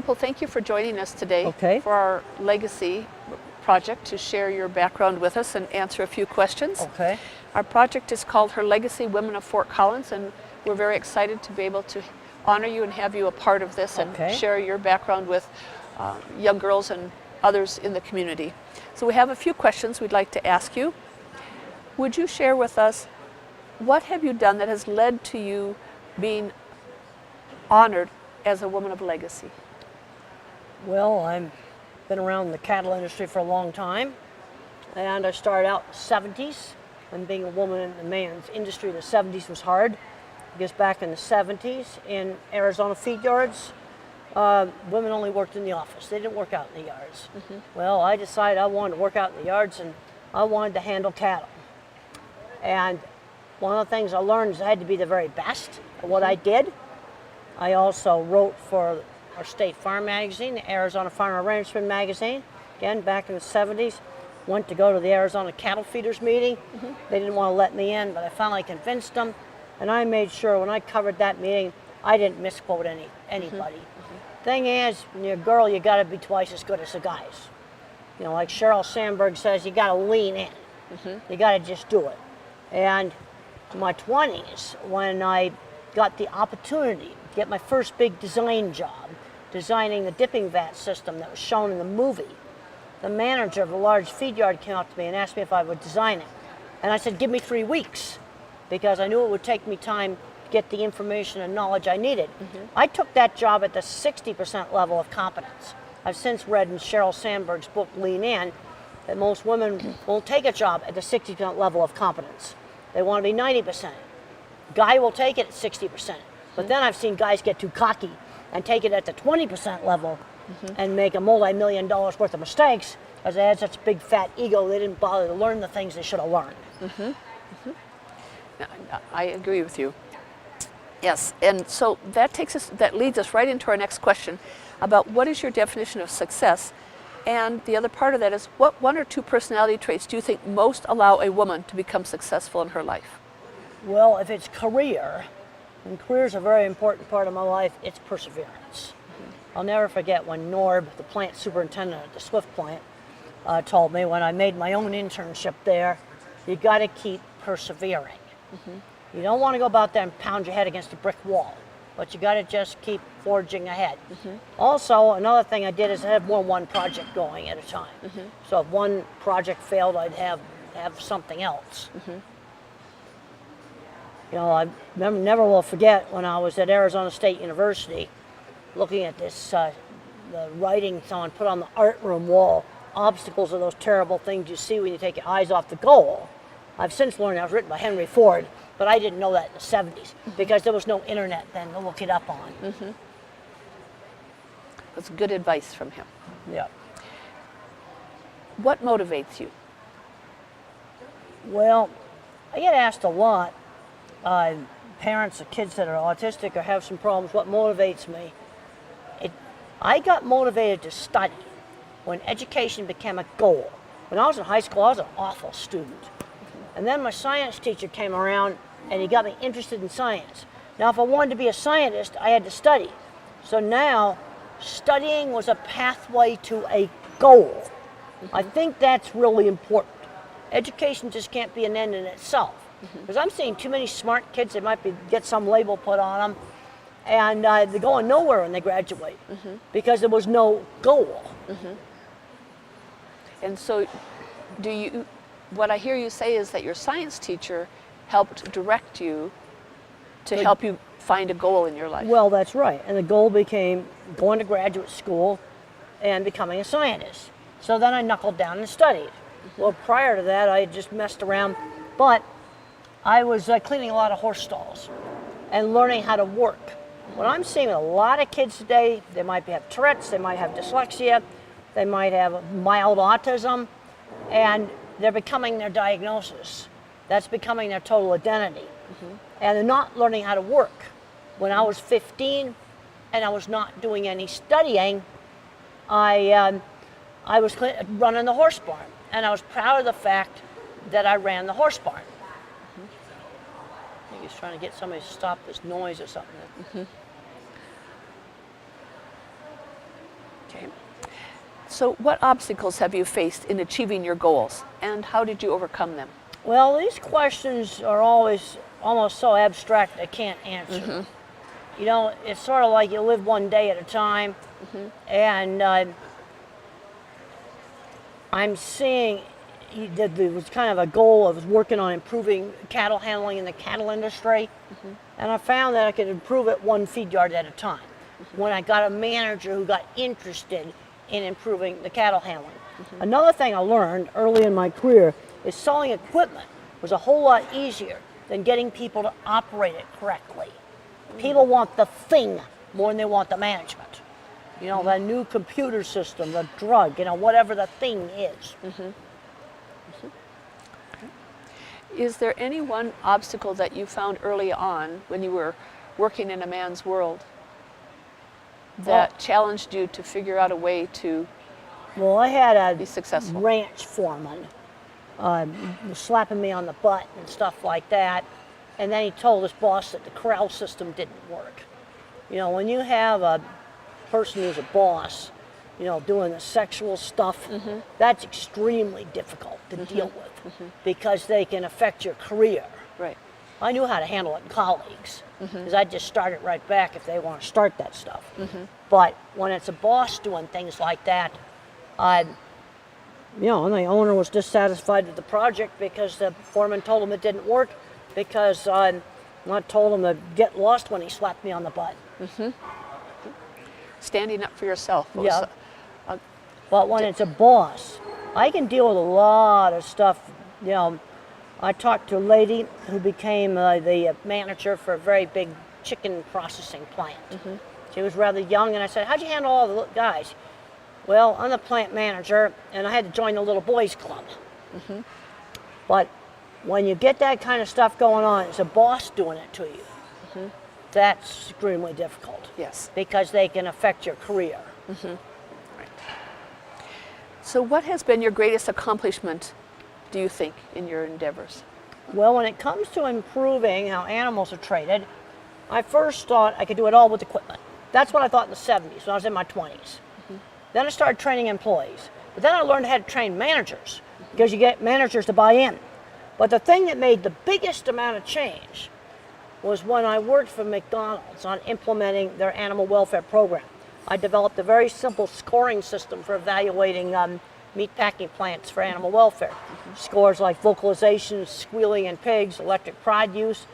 Dimple, thank you for joining us today Okay. for our legacy project to share your background with us and answer a few questions. Okay. Our project is called Her Legacy Women of Fort Collins, and we're very excited to be able to honor you and have you a part of this and Okay. share your background with young girls and others in the community. So we have a few questions we'd like to ask you. Would you share with us what have you done that has led to you being honored as a woman of legacy? Well, I've been around the cattle industry for a long time, and I started out in the 70s, and being a woman in the man's industry in the 70s was hard, because back in the 70s in Arizona feed yards, women only worked in the office. They didn't work out in the yards. Well, I decided I wanted to work out in the yards, and I wanted to handle cattle. And one of the things I learned is I had to be the very best at what I did. I also wrote for our state farm magazine, the Arizona Farmer Ranchman magazine, again back in the 70s. Went to go to the Arizona Cattle Feeders meeting. They didn't want to let me in, but I finally convinced them, and I made sure when I covered that meeting, I didn't misquote anybody. Thing is, when you're a girl, you got to be twice as good as the guys. You know, like Sheryl Sandberg says, you got to lean in. You got to just do it. And in my 20s, when I got the opportunity to get my first big design job, designing the dipping vat system that was shown in the movie, the manager of a large feed yard came up to me and asked me if I would design it. And I said, give me 3 weeks, because I knew it would take me time to get the information and knowledge I needed. I took that job at the 60% level of competence. I've since read in Sheryl Sandberg's book, Lean In, that most women won't take a job at the 60% level of competence. They want to be 90%. Guy will take it at 60%. But then I've seen guys get too cocky and take it at the 20% level and make a multi-million dollars worth of mistakes because they had such a big fat ego they didn't bother to learn the things they should have learned. I agree with you. Yes, and so that leads us right into our next question about what is your definition of success? And the other part of that is, what 1 or 2 personality traits do you think most allow a woman to become successful in her life? Well, if it's career, and career is a very important part of my life, it's perseverance. I'll never forget when Norb, the plant superintendent at the Swift plant, told me when I made my own internship there, you got to keep persevering. You don't want to go about there and pound your head against a brick wall, but you got to just keep forging ahead. Also, another thing I did is I had more than one project going at a time. So if one project failed, I'd have something else. You know, I never will forget when I was at Arizona State University looking at this, the writing someone put on the art room wall, obstacles are those terrible things you see when you take your eyes off the goal. I've since learned that was written by Henry Ford, but I didn't know that in the 70s because there was no internet then to look it up on. That's good advice from him. Yeah. What motivates you? Well, I get asked a lot, parents of kids that are autistic or have some problems, what motivates me? I got motivated to study when education became a goal. When I was in high school, I was an awful student. And then my science teacher came around and he got me interested in science. Now, if I wanted to be a scientist, I had to study. So now, studying was a pathway to a goal. I think that's really important. Education just can't be an end in itself. Because I'm seeing too many smart kids that might get some label put on them, and they're going nowhere when they graduate because there was no goal. And so what I hear you say is that your science teacher helped direct you to help you find a goal in your life. Well, that's right. And the goal became going to graduate school and becoming a scientist. So then I knuckled down and studied. Well, prior to that, I just messed around, but I was cleaning a lot of horse stalls and learning how to work. What I'm seeing with a lot of kids today, they might have Tourette's, they might have dyslexia, they might have mild autism, and they're becoming their diagnosis. That's becoming their total identity. And they're not learning how to work. When I was 15 and I was not doing any studying, I was running the horse barn. And I was proud of the fact that I ran the horse barn. I think he's trying to get somebody to stop this noise or something. Okay. So what obstacles have you faced in achieving your goals, and how did you overcome them? Well, these questions are always almost so abstract I can't answer. You know, it's sort of like you live one day at a time, and I'm seeing that there was kind of a goal. I was working on improving cattle handling in the cattle industry, and I found that I could improve it one feed yard at a time. When I got a manager who got interested in improving the cattle handling. Another thing I learned early in my career is selling equipment was a whole lot easier than getting people to operate it correctly. People want the thing more than they want the management. You know, the new computer system, the drug, you know, whatever the thing is. Is there any one obstacle that you found early on when you were working in a man's world that challenged you to figure out a way to Well, I had be a successful? ranch foreman was slapping me on the butt and stuff like that. And then he told his boss that the corral system didn't work. You know, when you have a person who's a boss, you know, doing the sexual stuff, that's extremely difficult to deal with because they can affect your career. Right. I knew how to handle it in colleagues because I just start it right back if they want to start that stuff. But when it's a boss doing things like that, you know, and the owner was dissatisfied with the project because the foreman told him it didn't work because I told him to get lost when he slapped me on the butt. Standing up for yourself. Yeah. But when it's a boss, I can deal with a lot of stuff. You know, I talked to a lady who became the manager for a very big chicken processing plant. She was rather young, and I said, "How'd you handle all the guys?" "Well, I'm the plant manager, and I had to join the little boys club." But when you get that kind of stuff going on, it's a boss doing it to you. That's extremely difficult. Yes. Because they can affect your career. Right. So what has been your greatest accomplishment, do you think, in your endeavors? Well, when it comes to improving how animals are traded, I first thought I could do it all with equipment. That's what I thought in the 70s when I was in my 20s. Then I started training employees. But then I learned how to train managers because you get managers to buy in. But the thing that made the biggest amount of change was when I worked for McDonald's on implementing their animal welfare program. I developed a very simple scoring system for evaluating meat packing plants for animal welfare. Scores like vocalization, squealing in pigs, electric pride use.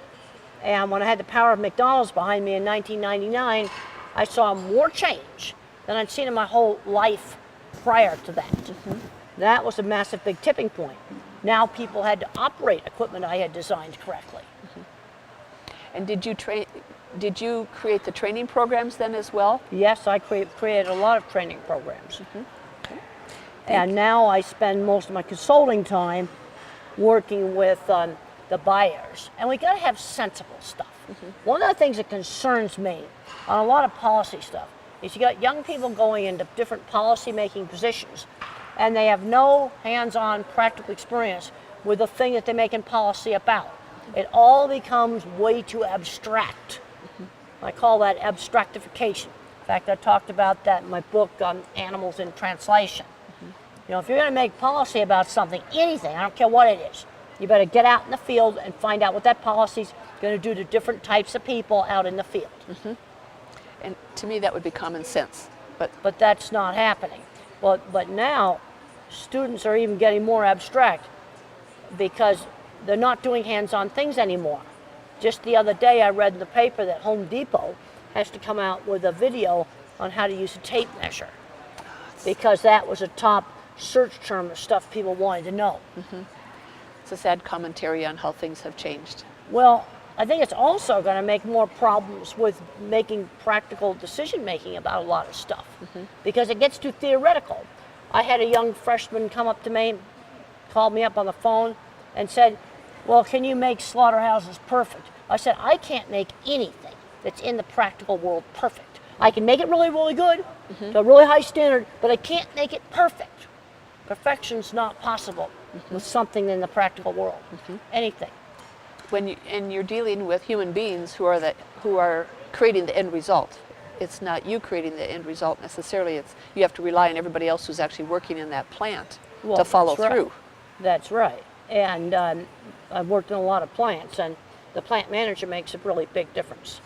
And when I had the power of McDonald's behind me in 1999, I saw more change than I'd seen in my whole life prior to that. That was a massive big tipping point. Now people had to operate equipment I had designed correctly. And did you create the training programs then as well? Yes, I created a lot of training programs. And now I spend most of my consulting time working with the buyers. And we got to have sensible stuff. One of the things that concerns me on a lot of policy stuff is you got young people going into different policy making positions and they have no hands-on practical experience with the thing that they're making policy about. It all becomes way too abstract. I call that abstractification. In fact, I talked about that in my book on Animals in Translation. You know, if you're going to make policy about something, anything, I don't care what it is, you better get out in the field and find out what that policy's going to do to different types of people out in the field. And to me, that would be common sense. But that's not happening. But now, students are even getting more abstract because they're not doing hands-on things anymore. Just the other day, I read in the paper that Home Depot has to come out with a video on how to use a tape measure because that was a top search term of stuff people wanted to know. It's a sad commentary on how things have changed. Well, I think it's also going to make more problems with making practical decision making about a lot of stuff because it gets too theoretical. I had a young freshman come up to me, called me up on the phone and said, "Well, can you make slaughterhouses perfect?" I said, "I can't make anything that's in the practical world perfect. I can make it really, really good to a really high standard, but I can't make it perfect. Perfection's not possible with something in the practical world, anything." And you're dealing with human beings who are creating the end result. it's not you creating the end result necessarily. It's you have to rely on everybody else who's actually working in that plant to follow that's right. through. That's right. And I've worked in a lot of plants, and the plant manager makes a really big difference.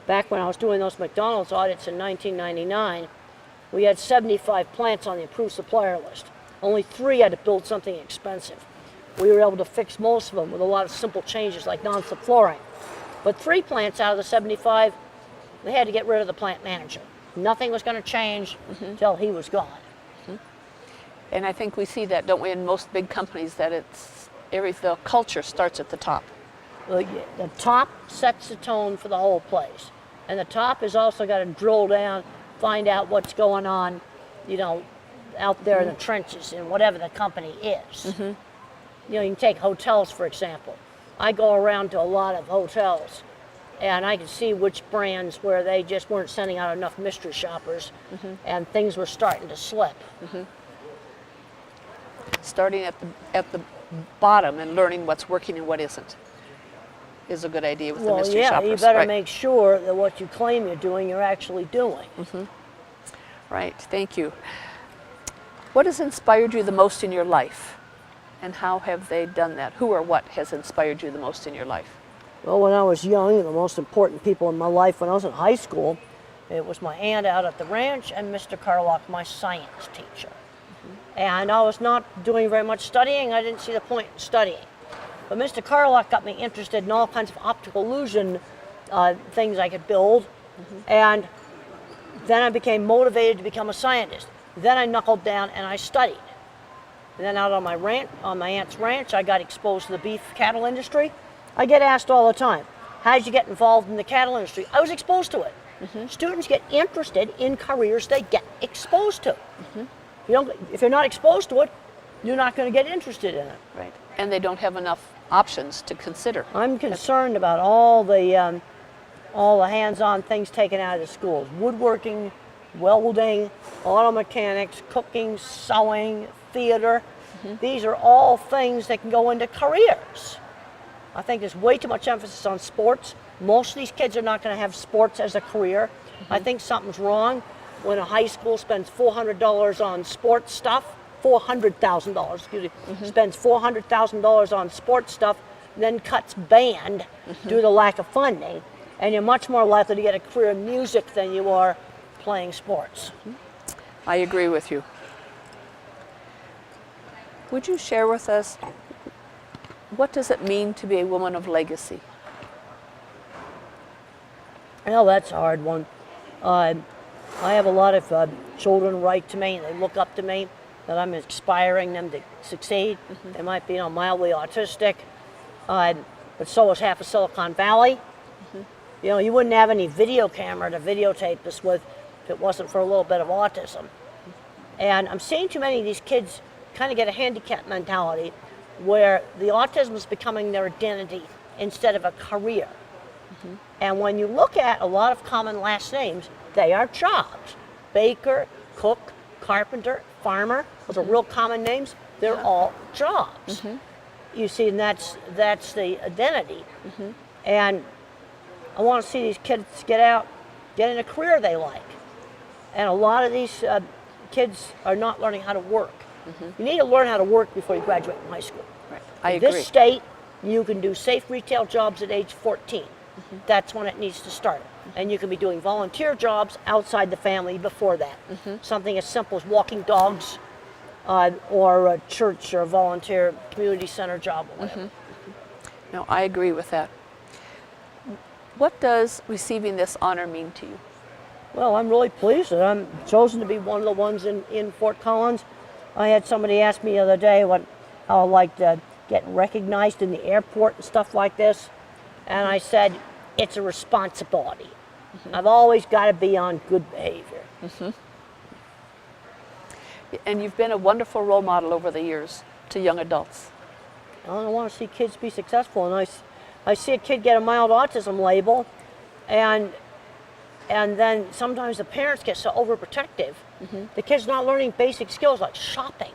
Back when I was doing those McDonald's audits in 1999, we had 75 plants on the approved supplier list. Only 3 had to build something expensive. We were able to fix most of them with a lot of simple changes like non-slip flooring. But 3 plants out of the 75, they had to get rid of the plant manager. Nothing was going to change until he was gone. And I think we see that, don't we, in most big companies, that the culture starts at the top. The top sets the tone for the whole place. And the top has also got to drill down, find out what's going on, out there in the trenches in whatever the company is. You can take hotels, for example. I go around to a lot of hotels, and I can see which brands where they just weren't sending out enough mystery shoppers, and things were starting to slip. Starting at the bottom and learning what's working and what isn't is a good idea with the mystery shoppers. You better make sure that what you claim you're doing, you're actually doing. Right, thank you. What has inspired you the most in your life? And how have they done that? Who or what has inspired you the most in your life? Well, when I was young, the most important people in my life when I was in high school, it was my aunt out at the ranch and Mr. Carlock, my science teacher. And I was not doing very much studying. I didn't see the point in studying. But Mr. Carlock got me interested in all kinds of optical illusion things I could build. And then I became motivated to become a scientist. Then I knuckled down and I studied. And then out on my aunt's ranch, I got exposed to the beef cattle industry. I get asked all the time, how did you get involved in the cattle industry? I was exposed to it. Students get interested in careers they get exposed to. If you're not exposed to it, you're not going to get interested in it. Right. And they don't have enough options to consider. I'm concerned about all the hands-on things taken out of the schools. Woodworking, welding, auto mechanics, cooking, sewing, theater. These are all things that can go into careers. I think there's way too much emphasis on sports. Most of these kids are not going to have sports as a career. I think something's wrong when a high school spends $400 on sports stuff, $400,000, excuse me, spends $400,000 on sports stuff, then cuts band due to lack of funding, and you're much more likely to get a career in music than you are playing sports. I agree with you. Would you share with us, what does it mean to be a woman of legacy? Well, that's a hard one. I have a lot of children write to me, and they look up to me, that I'm inspiring them to succeed. They might be mildly autistic, but so is half of Silicon Valley. You wouldn't have any video camera to videotape this with if it wasn't for a little bit of autism. And I'm seeing too many of these kids kind of get a handicap mentality where the autism is becoming their identity instead of a career. And when you look at a lot of common last names, they are jobs. Baker, cook, carpenter, farmer, those are real common names. They're all jobs. You see, and that's the identity. And I want to see these kids get out, get in a career they like. And a lot of these kids are not learning how to work. You need to learn how to work before you graduate from high school. Right. I In agree. this state, you can do safe retail jobs at age 14. That's when it needs to start. And you can be doing volunteer jobs outside the family before that. Something as simple as walking dogs or a church or a volunteer community center job or whatever. No, I agree with that. What does receiving this honor mean to you? Well, I'm really pleased that I'm chosen to be one of the ones in Fort Collins. I had somebody ask me the other day how I liked getting recognized in the airport and stuff like this. And I said, it's a responsibility. I've always got to be on good behavior. And you've been a wonderful role model over the years to young adults. I want to see kids be successful. And I see a kid get a mild autism label, and then sometimes the parents get so overprotective. The kid's not learning basic skills like shopping.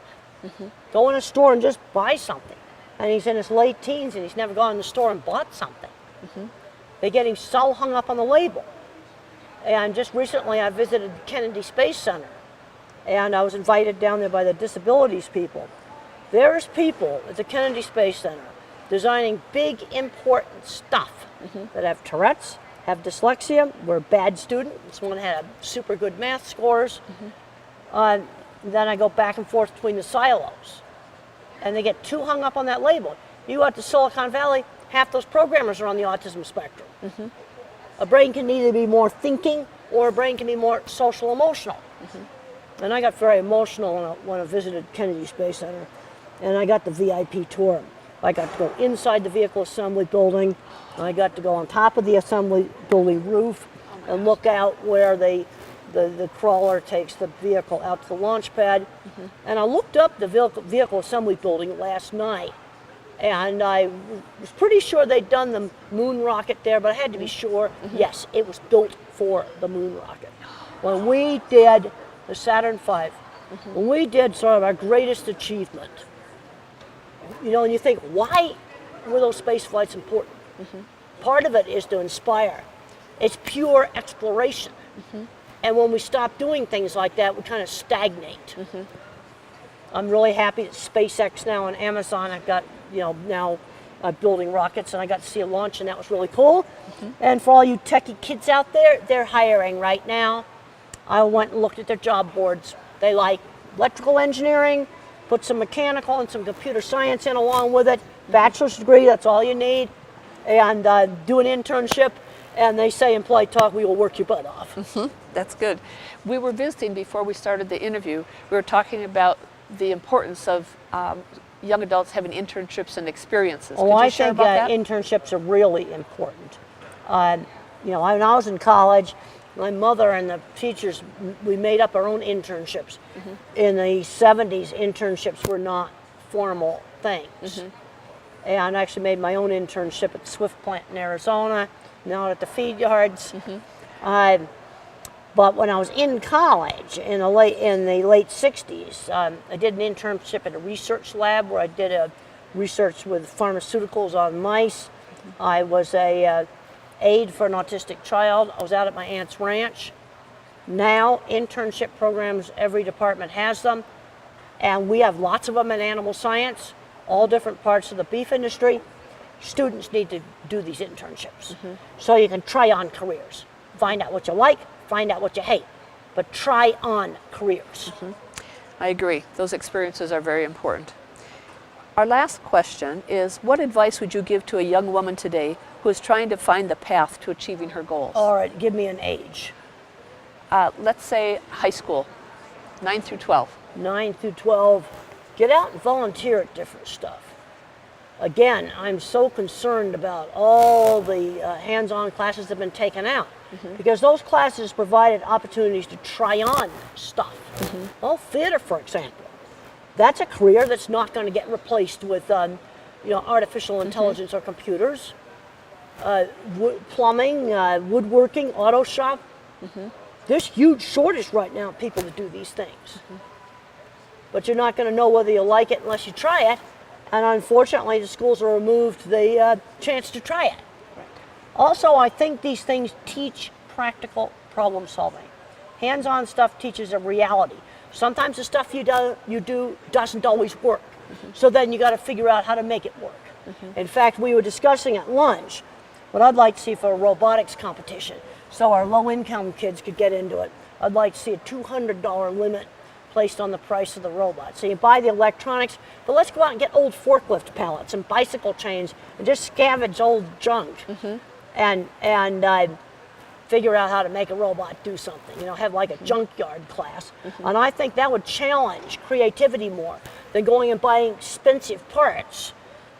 Go in a store and just buy something. And he's in his late teens and he's never gone in the store and bought something. They're getting so hung up on the label. And just recently I visited the Kennedy Space Center, and I was invited down there by the disabilities people. There's people at the Kennedy Space Center designing big, important stuff that have Tourette's, have dyslexia, were a bad student. This one had super good math scores. Then I go back and forth between the silos, and they get too hung up on that label. You go out to Silicon Valley, half those programmers are on the autism spectrum. A brain can either be more thinking or a brain can be more social emotional. And I got very emotional when I visited Kennedy Space Center, and I got the VIP tour. I got to go inside the vehicle assembly building. I got to go on top of the assembly building roof and look out where the crawler takes the vehicle out to the launch pad. And I looked up the vehicle assembly building last night, and I was pretty sure they'd done the moon rocket there, but I had to be sure. Yes, it was built for the moon rocket. When we did the Saturn V, when we did sort of our greatest achievement, you know, and you think, why were those space flights important? Part of it is to inspire. It's pure exploration. And when we stop doing things like that, we kind of stagnate. I'm really happy that SpaceX now and Amazon have got, you know, now building rockets, and I got to see a launch, and that was really cool. And for all you techie kids out there, they're hiring right now. I went and looked at their job boards. They like electrical engineering, put some mechanical and some computer science in along with it. Bachelor's degree, that's all you need. And do an internship, and they say in polite talk, we will work your butt off. That's good. We were visiting before we started the interview. We were talking about the importance of young adults having internships and experiences. Oh, I think internships are really important. You know, when I was in college, my mother and the teachers, we made up our own internships. In the 70s, internships were not formal things. And I actually made my own internship at the Swift plant in Arizona, now at the feed yards. But when I was in college in the late 60s, I did an internship at a research lab where I did a research with pharmaceuticals on mice. I was a aide for an autistic child. I was out at my aunt's ranch. Now, internship programs, every department has them, and we have lots of them in animal science, all different parts of the beef industry. Students need to do these internships so you can try on careers. Find out what you like, find out what you hate, but try on careers. I agree. Those experiences are very important. Our last question is, what advice would you give to a young woman today who is trying to find the path to achieving her goals? All right, give me an age. Let's say high school, 9 through 12. 9 through 12, get out and volunteer at different stuff. Again, I'm so concerned about all the hands-on classes that have been taken out because those classes provided opportunities to try on stuff. Well, theater, for example, that's a career that's not going to get replaced with you know, artificial intelligence or computers. Plumbing, woodworking, auto shop. There's huge shortage right now of people that do these things. But you're not going to know whether you like it unless you try it. And unfortunately, the schools have removed the chance to try it. Also, I think these things teach practical problem solving. Hands-on stuff teaches a reality. Sometimes the stuff you do doesn't always work. So then you got to figure out how to make it work. In fact, we were discussing at lunch what I'd like to see for a robotics competition so our low-income kids could get into it. I'd like to see a $200 limit placed on the price of the robot. So you buy the electronics, but let's go out and get old forklift pallets and bicycle chains and just scavenge old junk and figure out how to make a robot do something. You know, have like a junkyard class. And I think that would challenge creativity more than going and buying expensive parts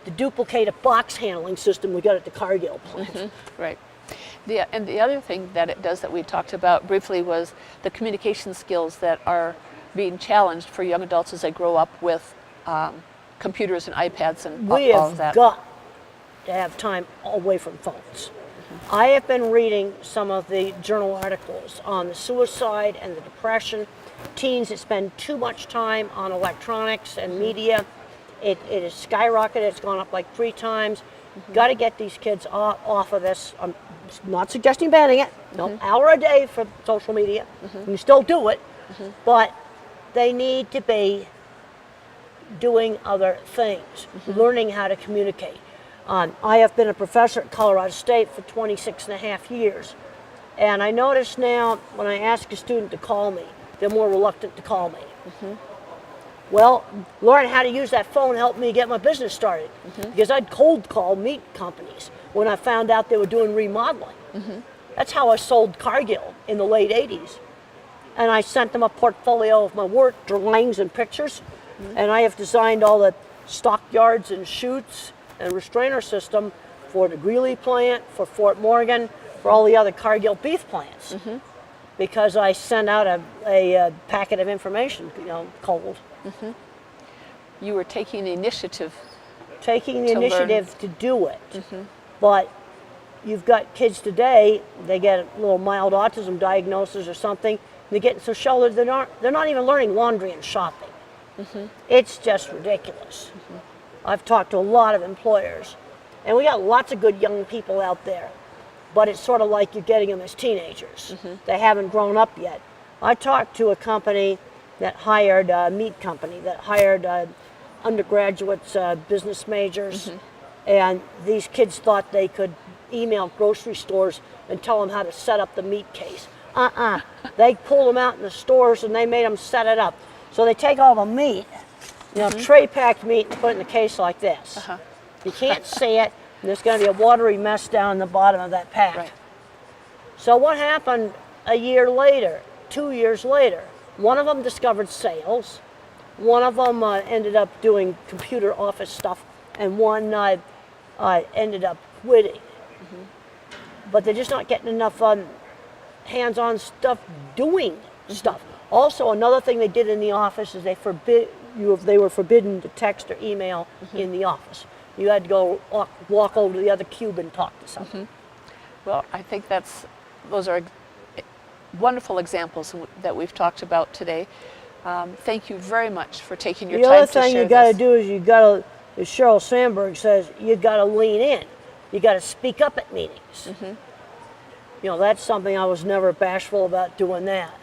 to duplicate a box handling system we got at the Cargill plant. Right. And the other thing that it does that we talked about briefly was the communication skills that are being challenged for young adults as they grow up with computers and iPads and all of that. We have got to have time away from phones. I have been reading some of the journal articles on the suicide and the depression. Teens that spend too much time on electronics and media. It has skyrocketed. It's gone up like 3 times. Got to get these kids off of this. I'm not suggesting banning it. No, hour a day for social media. You can still do it, but they need to be doing other things, learning how to communicate. I have been a professor at Colorado State for 26 and a half years. And I notice now when I ask a student to call me, they're more reluctant to call me. Well, learn how to use that phone helped me get my business started. Because I'd cold call meat companies when I found out they were doing remodeling. That's how I sold Cargill in the late 80s. And I sent them a portfolio of my work, drawings and pictures. And I have designed all the stockyards and chutes and restrainer system for the Greeley plant, for Fort Morgan, for all the other Cargill beef plants. Because I sent out a packet of information, cold. You were taking the initiative. Taking the To initiative learn. to do it. But you've got kids today, they get a little mild autism diagnosis or something, they're getting so sheltered they're not even learning laundry and shopping. It's just ridiculous. I've talked to a lot of employers, and we got lots of good young people out there, but it's sort of like you're getting them as teenagers. They haven't grown up yet. I talked to a company that hired a meat company that hired undergraduates, business majors, and these kids thought they could email grocery stores and tell them how to set up the meat case. They pulled them out in the stores and they made them set it up. So they take all the meat, tray packed meat, and put it in a case like this. You can't see it, and there's going to be a watery mess down the bottom of that pack. Right. So what happened a year later, 2 years later? One of them discovered sales, one of them ended up doing computer office stuff, and one ended up quitting. But they're just not getting enough hands-on stuff doing stuff. Also, another thing they did in the office is they were forbidden to text or email in the office. You had to go walk over to the other cube and talk to someone. Well, I think those are wonderful examples that we've talked about today. Thank you very much for taking your The time other to thing share you got to this. do is as Sheryl Sandberg says, you got to lean in. You got to speak up at meetings. That's something I was never bashful about doing that.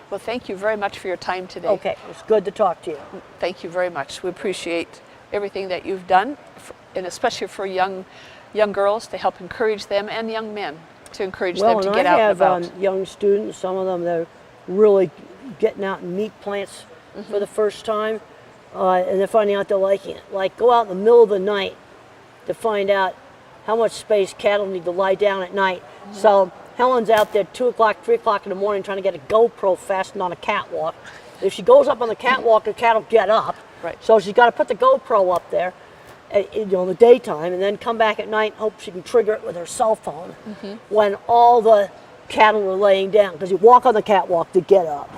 Well, thank you very much for your time today. Okay, it's good to talk to you. Thank you very much. We appreciate everything that you've done, and especially for young girls, to help encourage them, and young men to encourage them to get out and about. I have young students, some of them they're really getting out in meat plants for the first time, and they're finding out they're liking it. Like, go out in the middle of the night to find out how much space cattle need to lie down at night. So Helen's out there 2 o'clock, 3 o'clock in the morning trying to get a GoPro fastened on a catwalk. If she goes up on the catwalk, the cattle get up. Right. So she's got to put the GoPro up there in the daytime, and then come back at night and hope she can trigger it with her cell phone when all the cattle are laying down, because you walk on the catwalk to get up.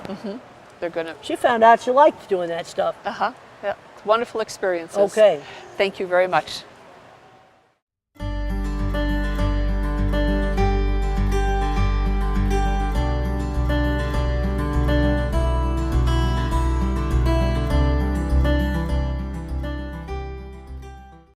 They're gonna. She found out she liked doing that stuff. Yeah. Wonderful experiences. Okay. Thank you very much.